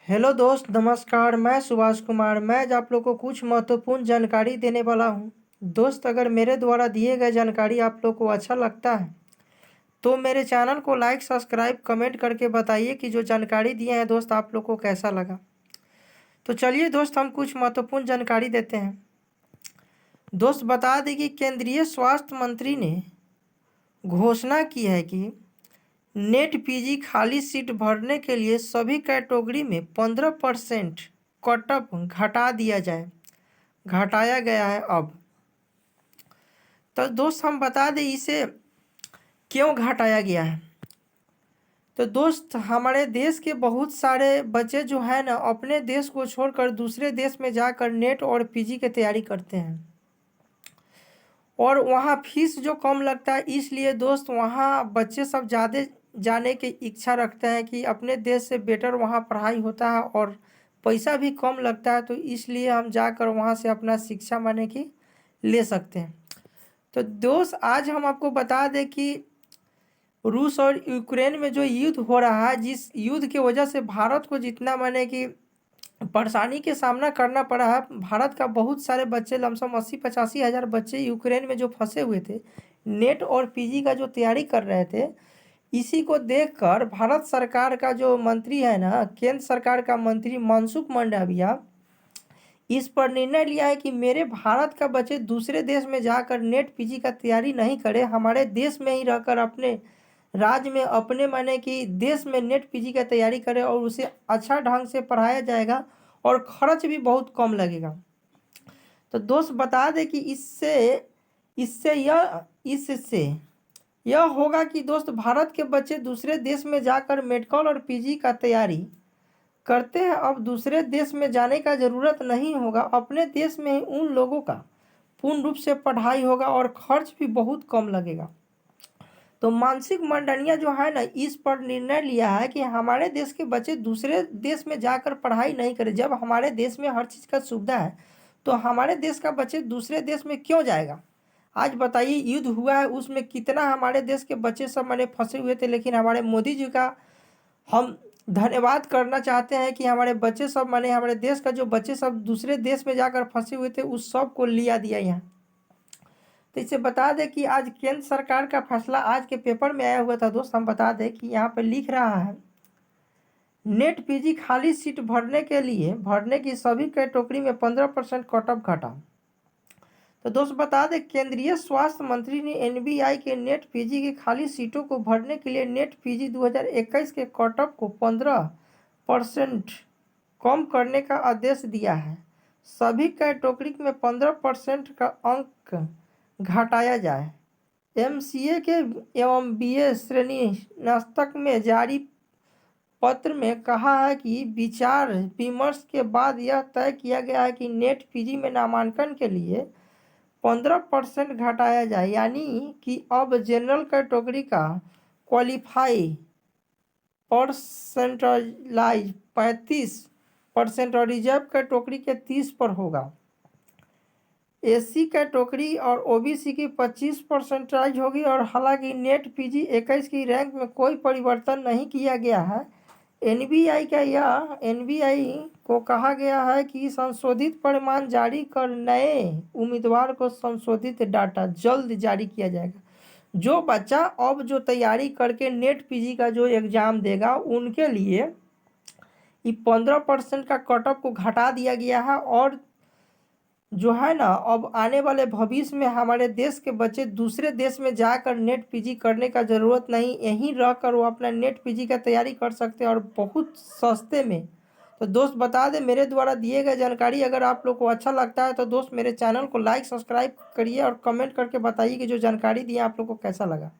Hello दोस्त, नमस्कार। मैं सुभाष कुमार। मैं आज आप लोग को कुछ महत्वपूर्ण जानकारी देने वाला हूं। दोस्त, अगर मेरे द्वारा दिए गए जानकारी आप लोग को अच्छा लगता है तो मेरे चैनल को लाइक, सब्सक्राइब, कमेंट करके बताइए कि जो जानकारी दिए हैं दोस्त आप लोग को कैसा लगा। तो चलिए दोस्त, हम कुछ महत्वपूर्ण जानकारी देते हैं। दोस्त, बता दें कि केंद्रीय स्वास्थ्य मंत्री ने घोषणा की है कि नेट पीजी खाली सीट भरने के लिए सभी कैटेगरी में 15% कटअप घटाया गया है अब। तो दोस्त, हम बता दें इसे क्यों घटाया गया है। तो दोस्त, हमारे देश के बहुत सारे बच्चे जो है ना, अपने देश को छोड़कर दूसरे देश में जाकर नेट और पीजी की तैयारी करते हैं और वहाँ फीस जो कम लगता है, इसलिए दोस्त वहाँ बच्चे सब ज़्यादा जाने की इच्छा रखते हैं कि अपने देश से बेटर वहाँ पढ़ाई होता है और पैसा भी कम लगता है। तो इसलिए हम जाकर वहाँ से अपना शिक्षा माने कि ले सकते हैं। तो दोस्त, आज हम आपको बता दें कि रूस और यूक्रेन में जो युद्ध हो रहा है, जिस युद्ध की वजह से भारत को जितना माने कि परेशानी के सामना करना पड़ा है, भारत का बहुत सारे बच्चे, लमसम 80-85 हज़ार बच्चे यूक्रेन में जो फंसे हुए थे, नेट और पीजी का जो तैयारी कर रहे थे, इसी को देखकर भारत सरकार का जो मंत्री है ना, केंद्र सरकार का मंत्री मनसुख मंडाविया, इस पर निर्णय लिया है कि मेरे भारत का बच्चे दूसरे देश में जाकर नेट पीजी का तैयारी नहीं करे, हमारे देश में ही रहकर अपने राज्य में अपने माने कि देश में नेट पीजी का तैयारी करे और उसे अच्छा ढंग से पढ़ाया जाएगा और खर्च भी बहुत कम लगेगा। तो दोस्त, बता दें कि इससे यह होगा कि दोस्त, भारत के बच्चे दूसरे देश में जाकर मेडिकल और पीजी का तैयारी करते हैं, अब दूसरे देश में जाने का ज़रूरत नहीं होगा। अपने देश में ही उन लोगों का पूर्ण रूप से पढ़ाई होगा और खर्च भी बहुत कम लगेगा। तो मानसिक मंडलियाँ जो है ना, इस पर निर्णय लिया है कि हमारे देश के बच्चे दूसरे देश में जाकर पढ़ाई नहीं करें। जब हमारे देश में हर चीज़ का सुविधा है तो हमारे देश का बच्चे दूसरे देश में क्यों जाएगा। आज बताइए, युद्ध हुआ है, उसमें कितना हमारे देश के बच्चे सब मैंने फंसे हुए थे, लेकिन हमारे मोदी जी का हम धन्यवाद करना चाहते हैं कि हमारे बच्चे सब माने हमारे देश का जो बच्चे सब दूसरे देश में जाकर फंसे हुए थे, उस सब को लिया दिया यहाँ। तो इसे बता दें कि आज केंद्र सरकार का फैसला आज के पेपर में आया हुआ था दोस्त। हम बता दें कि यहाँ पर लिख रहा है, नेट पीजी खाली सीट भरने की सभी कैटेगरी में 15% कटअप घटा। तो दोस्त, बता दें केंद्रीय स्वास्थ्य मंत्री ने एनबीआई के नेट पीजी की खाली सीटों को भरने के लिए नेट पीजी 2021 के कटअप को 15% कम करने का आदेश दिया है। सभी कैटेगरी में 15% का अंक घटाया जाए। एमसीए के एवं बीए श्रेणी स्नातक में जारी पत्र में कहा है कि विचार विमर्श के बाद यह तय किया गया है कि नेट पीजी में नामांकन के लिए 15% घटाया जाए, यानी कि अब जनरल कैटेगरी का क्वालिफाई परसेंटाइज 35% और रिजर्व कैटेगरी के 30 पर होगा। एससी कैटेगरी और ओबीसी की 25% होगी। और हालांकि नेट पीजी 21 की रैंक में कोई परिवर्तन नहीं किया गया है। एनबीआई को कहा गया है कि संशोधित परिणाम जारी कर नए उम्मीदवार को संशोधित डाटा जल्द जारी किया जाएगा। जो बच्चा अब जो तैयारी करके नेट पीजी का जो एग्ज़ाम देगा, उनके लिए ये 15% का कटअप को घटा दिया गया है। और जो है ना, अब आने वाले भविष्य में हमारे देश के बच्चे दूसरे देश में जाकर नेट पीजी करने का ज़रूरत नहीं, यहीं रहकर वो अपना नेट पीजी का तैयारी कर सकते हैं और बहुत सस्ते में। तो दोस्त, बता दें मेरे द्वारा दिए गए जानकारी अगर आप लोग को अच्छा लगता है तो दोस्त मेरे चैनल को लाइक, सब्सक्राइब करिए और कमेंट करके बताइए कि जो जानकारी दी आप लोग को कैसा लगा।